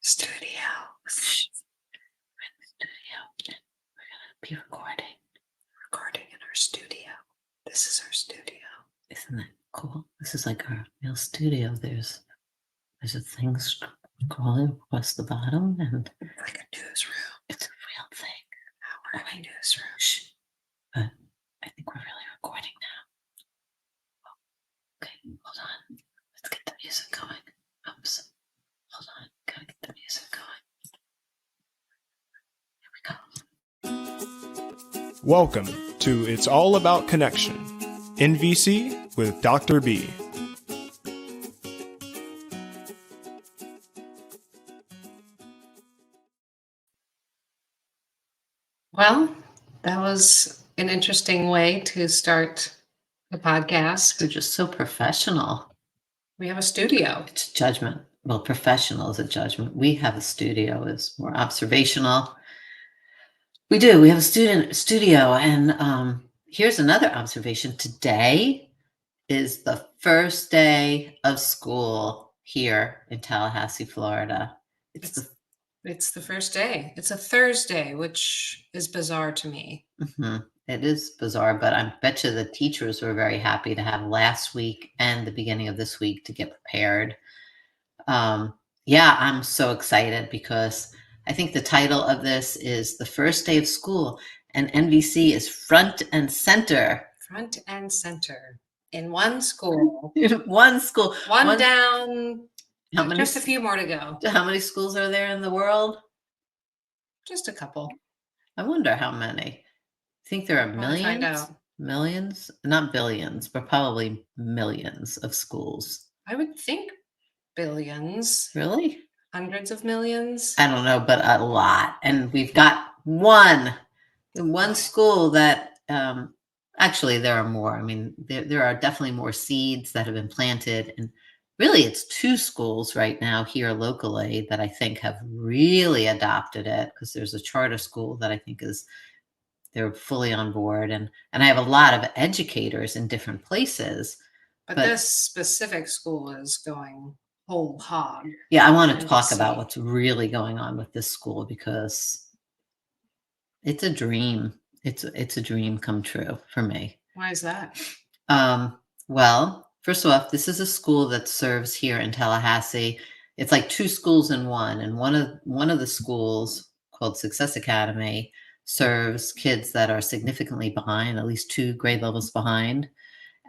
Studio. Shh. We're in the studio. We're gonna be recording in our studio. This is our studio. Isn't that cool? This is like our real studio. There's a thing scrolling across the bottom, and it's like a newsroom. It's a real thing. We're in a newsroom. Shh. But I think we're really recording now. Okay, hold on. Let's get the music going. Oops. Hold on. Gotta get the music going. Here we go. Welcome to It's All About Connection, NVC with Dr. B. Well, that was an interesting way to start the podcast. We're just so professional. We have a studio. It's judgment. Well, professional is a judgment. We have a studio, is more observational. We do. We have a studio. And here's another observation. Today is the first day of school here in Tallahassee, Florida. It's the first day. It's a Thursday, which is bizarre to me. It is bizarre, but I bet you the teachers were very happy to have last week and the beginning of this week to get prepared. Yeah, I'm so excited because I think the title of this is The First Day of School, and NVC is front and center. Front and center in one school. One school. One down. How many? Just a few more to go. How many schools are there in the world? Just a couple. I wonder how many. I think there are millions. Find out. Millions, not billions, but probably millions of schools. I would think billions. Really? Hundreds of millions? I don't know, but a lot. And we've got one school that, actually there are more. I mean, there are definitely more seeds that have been planted. And really it's two schools right now here locally that I think have really adopted it, because there's a charter school that I think they're fully on board. And I have a lot of educators in different places. But this specific school is going whole hog. Yeah, I want to talk about what's really going on with this school, because it's a dream. It's a dream come true for me. Why is that? Well, first of all, this is a school that serves here in Tallahassee. It's like two schools in one. And one of the schools, called Success Academy, serves kids that are significantly behind, at least 2 grade levels behind.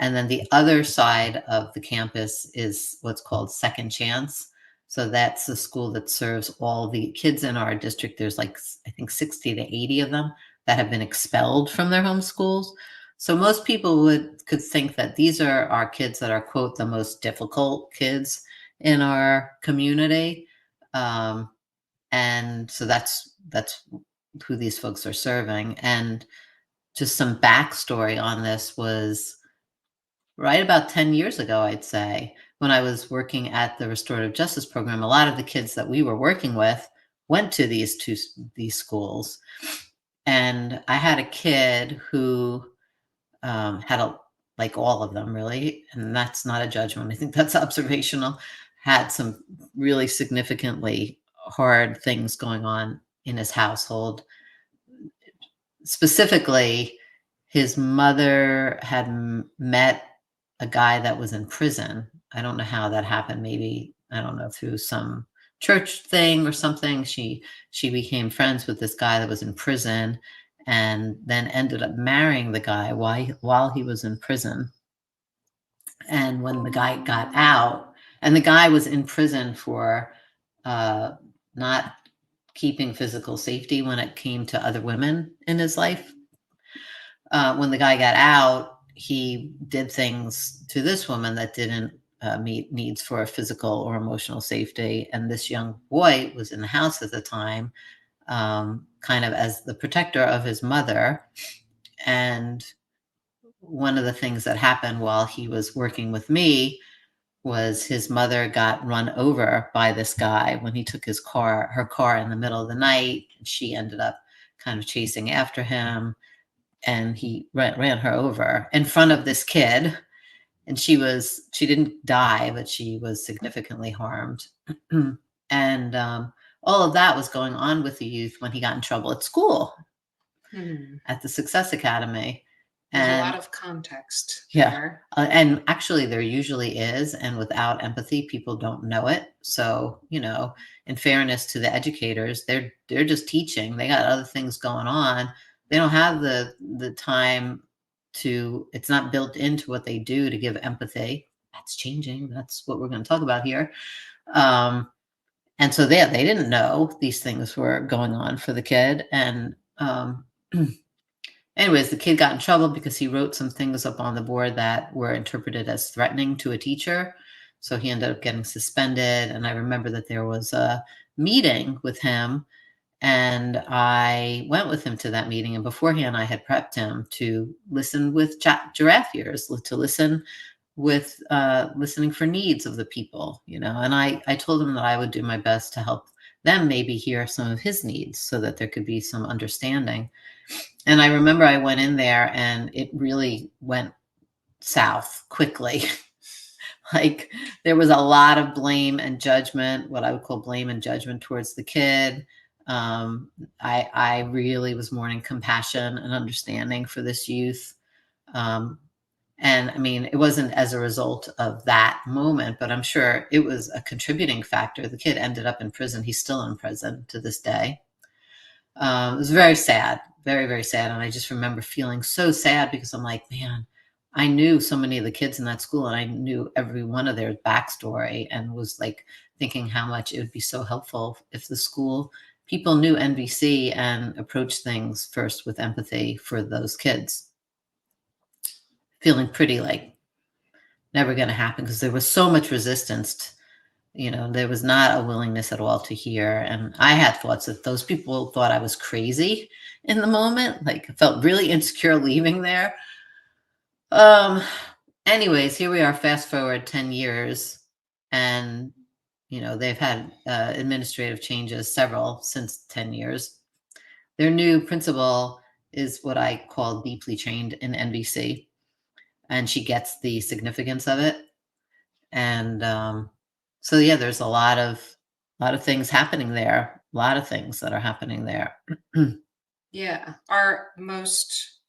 And then the other side of the campus is what's called Second Chance. So that's the school that serves all the kids in our district. There's like, I think 60 to 80 of them that have been expelled from their home schools. So most people could think that these are our kids that are, quote, the most difficult kids in our community. And so that's who these folks are serving. And just some backstory on this was right about 10 years ago, I'd say, when I was working at the restorative justice program. A lot of the kids that we were working with went to these schools. And I had a kid who like all of them really, and that's not a judgment, I think that's observational, had some really significantly hard things going on in his household. Specifically, his mother had met a guy that was in prison. I don't know how that happened. Maybe, I don't know, through some church thing or something. She became friends with this guy that was in prison, and then ended up marrying the guy while he was in prison. And when the guy got out, and the guy was in prison for not keeping physical safety when it came to other women in his life. When the guy got out, he did things to this woman that didn't meet needs for physical or emotional safety. And this young boy was in the house at the time, kind of as the protector of his mother. And one of the things that happened while he was working with me was his mother got run over by this guy when he took her car in the middle of the night. She ended up kind of chasing after him, and he ran her over in front of this kid. And she didn't die, but she was significantly harmed. And all of that was going on with the youth when he got in trouble at school, at the Success Academy. There's a And lot of context yeah, there. and actually there usually is, and without empathy, people don't know it. So, in fairness to the educators, they're just teaching. They got other things going on. They don't have the time to. It's not built into what they do to give empathy. That's changing. That's what we're going to talk about here. And so they didn't know these things were going on for the kid. And anyways, the kid got in trouble because he wrote some things up on the board that were interpreted as threatening to a teacher. So he ended up getting suspended. And I remember that there was a meeting with him, and I went with him to that meeting. And beforehand, I had prepped him to listen with giraffe ears, to listen with listening for needs of the people, and I told him that I would do my best to help them maybe hear some of his needs so that there could be some understanding. And I remember I went in there and it really went south quickly. Like there was a lot of blame and judgment, what I would call blame and judgment towards the kid. I really was mourning compassion and understanding for this youth. And I mean, it wasn't as a result of that moment, but I'm sure it was a contributing factor. The kid ended up in prison. He's still in prison to this day. It was very sad, very, very sad. And I just remember feeling so sad because I'm like, man, I knew so many of the kids in that school and I knew every one of their backstory, and was like thinking how much it would be so helpful if the school people knew NVC and approached things first with empathy for those kids. Feeling pretty like never going to happen because there was so much resistance. There was not a willingness at all to hear. And I had thoughts that those people thought I was crazy in the moment. Like I felt really insecure leaving there. Anyways, here we are, fast forward 10 years. And, they've had administrative changes, several since 10 years. Their new principal is what I call deeply trained in NVC. And she gets the significance of it. And so yeah, there's a lot of things happening there. A lot of things that are happening there. Yeah. Are most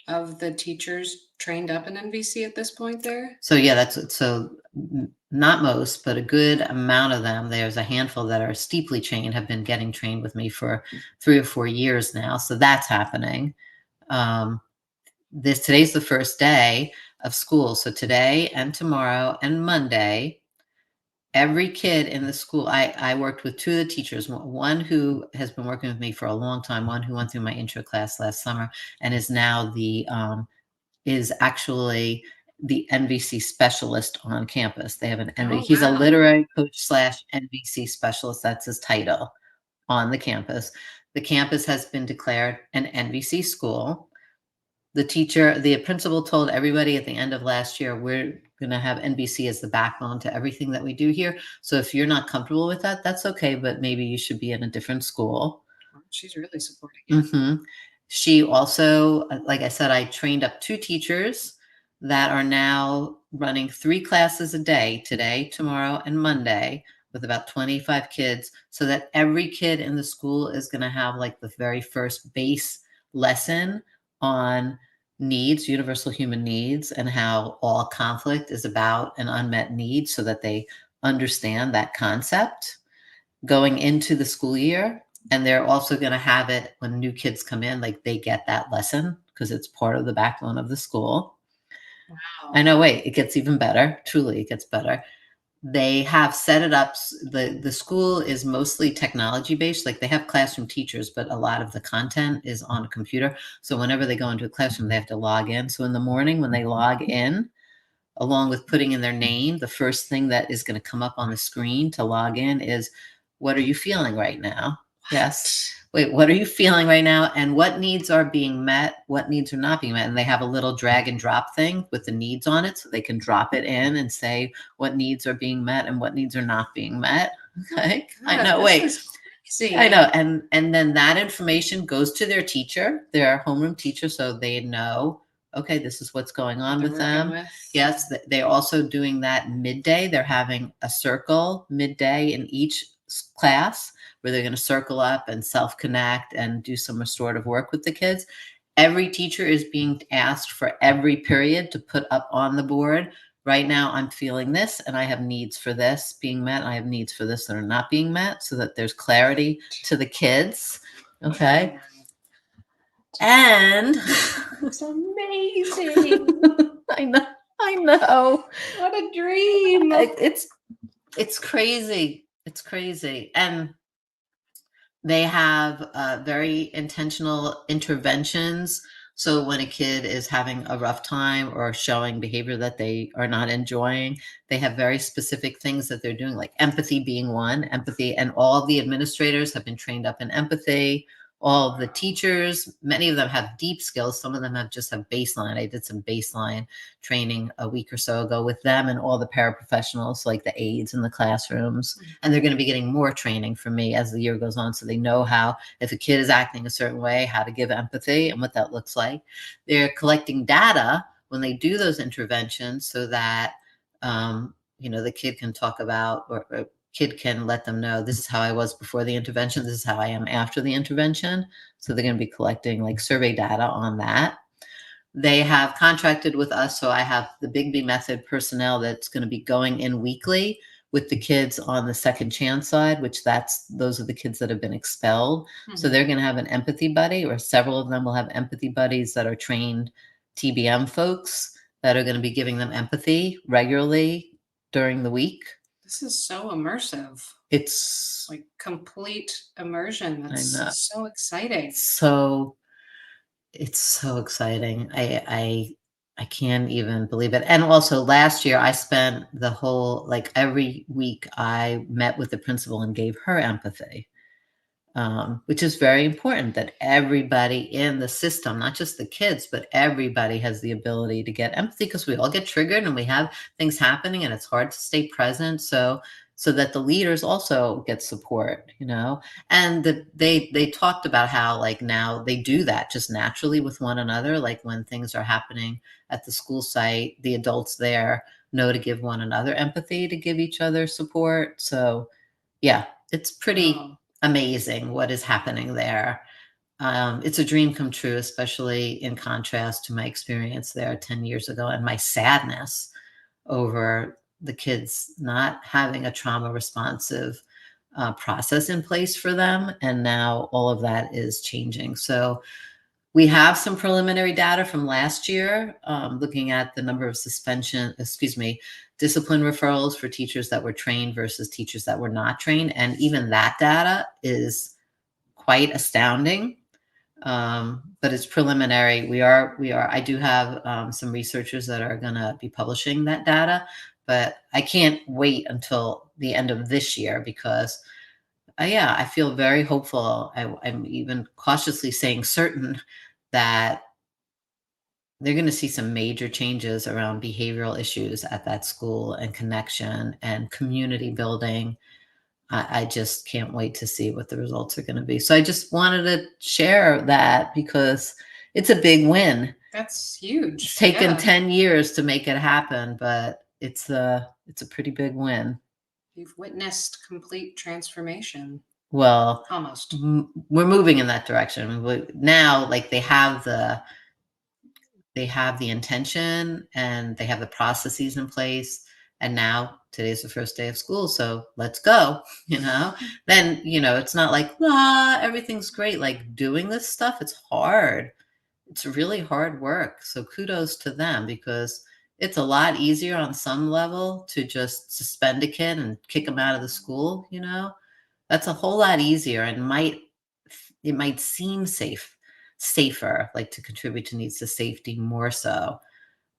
of the teachers trained up in NVC at this point there? So yeah, not most, but a good amount of them. There's a handful that are steeply trained, have been getting trained with me for 3 or 4 years now. So that's happening. Today's the first day of school. So today and tomorrow and Monday, every kid in the school, I worked with 2 of the teachers, one who has been working with me for a long time, one who went through my intro class last summer and is now is actually the NVC specialist on campus. They have an NVC. He's a literary coach / NVC specialist. That's his title on the campus. The campus has been declared an NVC school. The principal told everybody at the end of last year, we're going to have NVC as the backbone to everything that we do here. So if you're not comfortable with that, that's okay, but maybe you should be in a different school. She's really supporting it. Mm-hmm. She also, like I said, I trained up 2 teachers that are now running 3 classes a day, today, tomorrow, and Monday, with about 25 kids, so that every kid in the school is going to have like the very first base lesson on needs, universal human needs, and how all conflict is about an unmet need, so that they understand that concept going into the school year. And they're also going to have it when new kids come in, like they get that lesson because it's part of the backbone of the school. Wow. I know, wait, it gets even better. Truly, it gets better. They have set it up. The school is mostly technology based. Like they have classroom teachers, but a lot of the content is on a computer. So whenever they go into a classroom, they have to log in. So in the morning when they log in, along with putting in their name, the first thing that is going to come up on the screen to log in is, what are you feeling right now? Yes. Wait, what are you feeling right now? And what needs are being met? What needs are not being met? And they have a little drag and drop thing with the needs on it. So they can drop it in and say what needs are being met and what needs are not being met. Okay. I know. Wait. See, I know. And then that information goes to their teacher, their homeroom teacher, so they know, okay, this is what's going on with them. Yes. They're also doing that midday. They're having a circle midday in each class where they're going to circle up and self-connect and do some restorative work with the kids. Every teacher is being asked for every period to put up on the board. Right now, I'm feeling this, and I have needs for this being met. I have needs for this that are not being met, so that there's clarity to the kids. Okay. And It's amazing. I know. What a dream. It's crazy. It's crazy. And they have very intentional interventions. So when a kid is having a rough time or showing behavior that they are not enjoying, they have very specific things that they're doing, like empathy being one. Empathy, and all the administrators have been trained up in empathy. All of the teachers, many of them have deep skills. Some of them just have baseline. I did some baseline training a week or so ago with them and all the paraprofessionals, like the aides in the classrooms. And they're going to be getting more training from me as the year goes on, so they know how, if a kid is acting a certain way, how to give empathy and what that looks like. They're collecting data when they do those interventions, so that the kid can talk about, or kid can let them know, this is how I was before the intervention, this is how I am after the intervention. So they're going to be collecting like survey data on that. They have contracted with us, so I have the Bigby Method personnel that's going to be going in weekly with the kids on the second chance side, which those are the kids that have been expelled. So they're going to have an empathy buddy, or several of them will have empathy buddies that are trained TBM folks that are going to be giving them empathy regularly during the week. This is so immersive. It's like complete immersion. That's know. so exciting. It's so exciting. I can't even believe it. And also last year I spent the whole, like every week I met with the principal and gave her empathy. Which is very important, that everybody in the system, not just the kids, but everybody has the ability to get empathy, because we all get triggered and we have things happening and it's hard to stay present. So that the leaders also get support, and they talked about how, like, now they do that just naturally with one another. Like when things are happening at the school site, the adults there know to give one another empathy, to give each other support. So yeah, it's pretty amazing what is happening there. It's a dream come true, especially in contrast to my experience there 10 years ago and my sadness over the kids not having a trauma responsive process in place for them. And now all of that is changing. So we have some preliminary data from last year, looking at the number of discipline referrals for teachers that were trained versus teachers that were not trained. And even that data is quite astounding. But it's preliminary. I do have some researchers that are going to be publishing that data, but I can't wait until the end of this year, because I feel very hopeful. I'm even cautiously saying certain that they're going to see some major changes around behavioral issues at that school, and connection and community building. I just can't wait to see what the results are going to be. So I just wanted to share that, because it's a big win. That's huge. It's taken 10 years to make it happen, but it's a pretty big win. You've witnessed complete transformation. Well, almost. We're moving in that direction. Now, like, they have the intention and they have the processes in place. And now today's the first day of school, so let's go, Then, it's not like, everything's great. Like, doing this stuff, it's hard. It's really hard work. So kudos to them, because it's a lot easier on some level to just suspend a kid and kick them out of the school, That's a whole lot easier, and it might seem safer, like to contribute to needs to safety more so.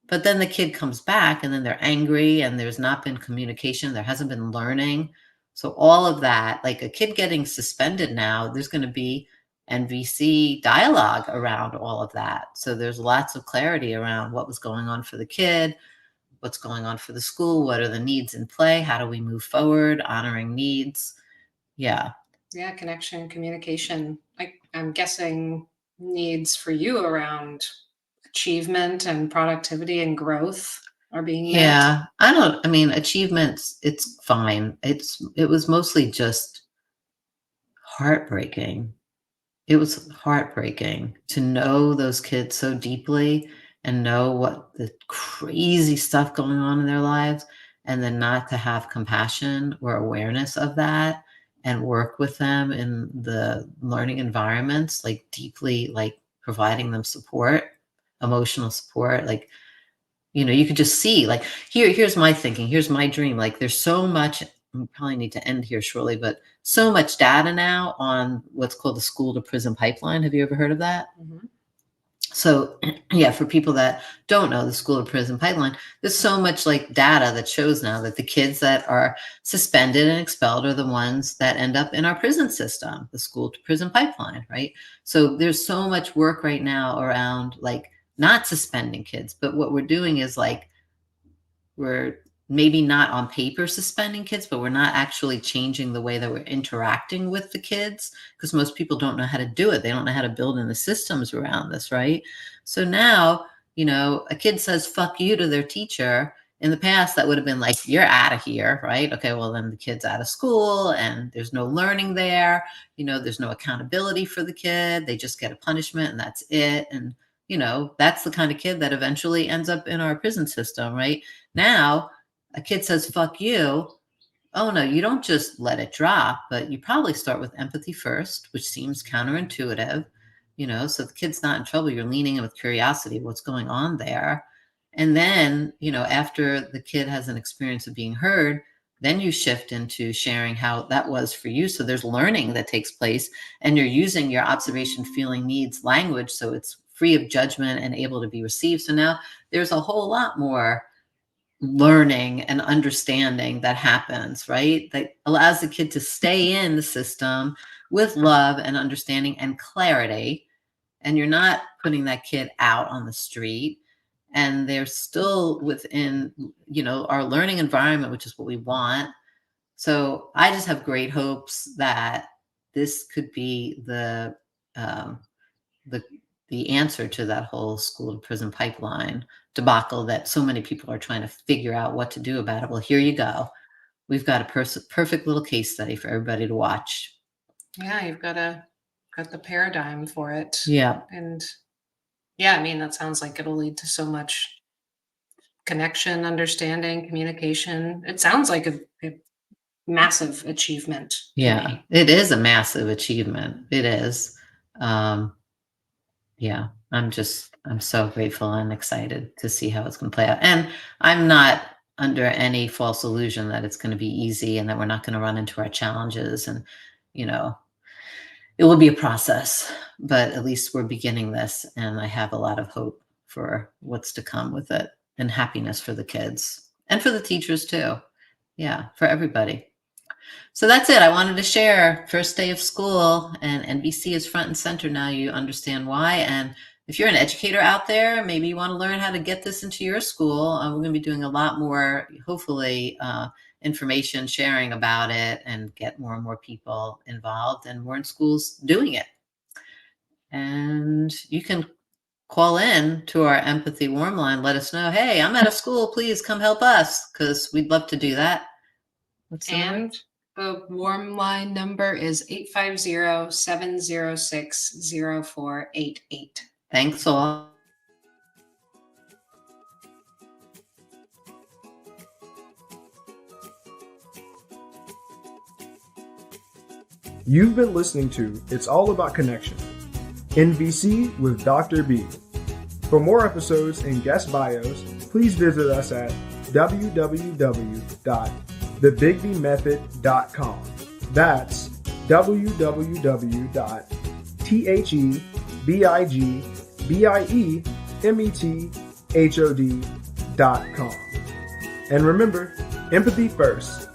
But then the kid comes back and then they're angry and there's not been communication. There hasn't been learning. So all of that, like a kid getting suspended now, there's going to be NVC dialogue around all of that. So there's lots of clarity around what was going on for the kid, what's going on for the school, what are the needs in play, how do we move forward, honoring needs. Yeah. Yeah, connection, communication. I'm guessing needs for you around achievement and productivity and growth. are being met. Yeah, I mean, achievements, it's fine. It was mostly just heartbreaking. It was heartbreaking to know those kids so deeply and know what the crazy stuff going on in their lives, and then not to have compassion or awareness of that and work with them in the learning environments, like deeply, like providing them support, emotional support. Like, you could just see, like, here's my thinking, here's my dream. Like, there's so much, we probably need to end here shortly, but so much data now on what's called the school to prison pipeline. Have you ever heard of that? Mhm. So, yeah, for people that don't know the school to prison pipeline, there's so much like data that shows now that the kids that are suspended and expelled are the ones that end up in our prison system, the school to prison pipeline, right? So there's so much work right now around like not suspending kids, but what we're doing is like we're maybe not on paper suspending kids, but we're not actually changing the way that we're interacting with the kids, because most people don't know how to do it. They don't know how to build in the systems around this, right? So now, a kid says fuck you to their teacher. In the past, that would have been like, you're out of here, right? Okay, well, then the kid's out of school and there's no learning there. There's no accountability for the kid. They just get a punishment and that's it. And, that's the kind of kid that eventually ends up in our prison system, right? Now, a kid says, fuck you. Oh, no, you don't just let it drop, but you probably start with empathy first, which seems counterintuitive, so the kid's not in trouble. You're leaning in with curiosity, what's going on there. And then, after the kid has an experience of being heard, then you shift into sharing how that was for you. So there's learning that takes place, and you're using your observation, feeling, needs language. So it's free of judgment and able to be received. So now there's a whole lot more learning and understanding that happens, right? That allows the kid to stay in the system with love and understanding and clarity. And you're not putting that kid out on the street. And they're still within, our learning environment, which is what we want. So I just have great hopes that this could be the answer to that whole school to prison pipeline debacle that so many people are trying to figure out what to do about it. Well, here you go. We've got a perfect little case study for everybody to watch. Yeah, you've got the paradigm for it. Yeah. And yeah, I mean, that sounds like it'll lead to so much connection, understanding, communication. It sounds like a massive achievement. To Yeah, me. it is a massive achievement. It is. Yeah, I'm so grateful and excited to see how it's going to play out. And I'm not under any false illusion that it's going to be easy and that we're not going to run into our challenges. And, it will be a process, but at least we're beginning this. And I have a lot of hope for what's to come with it, and happiness for the kids and for the teachers too. Yeah, for everybody. So that's it. I wanted to share first day of school, and NVC is front and center now. You understand why. And if you're an educator out there, maybe you want to learn how to get this into your school. We're going to be doing a lot more, hopefully, information sharing about it, and get more and more people involved and more in schools doing it. And you can call in to our empathy warm line. Let us know, hey, I'm at a school. Please come help us, because we'd love to do that. What's the number? And the warm line number is 850-706-0488. Thanks all. You've been listening to It's All About Connection, NVC with Dr. B. For more episodes and guest bios, please visit us at www.thebigbymethod.com. That's www.thebigbymethod.com. And remember, empathy first.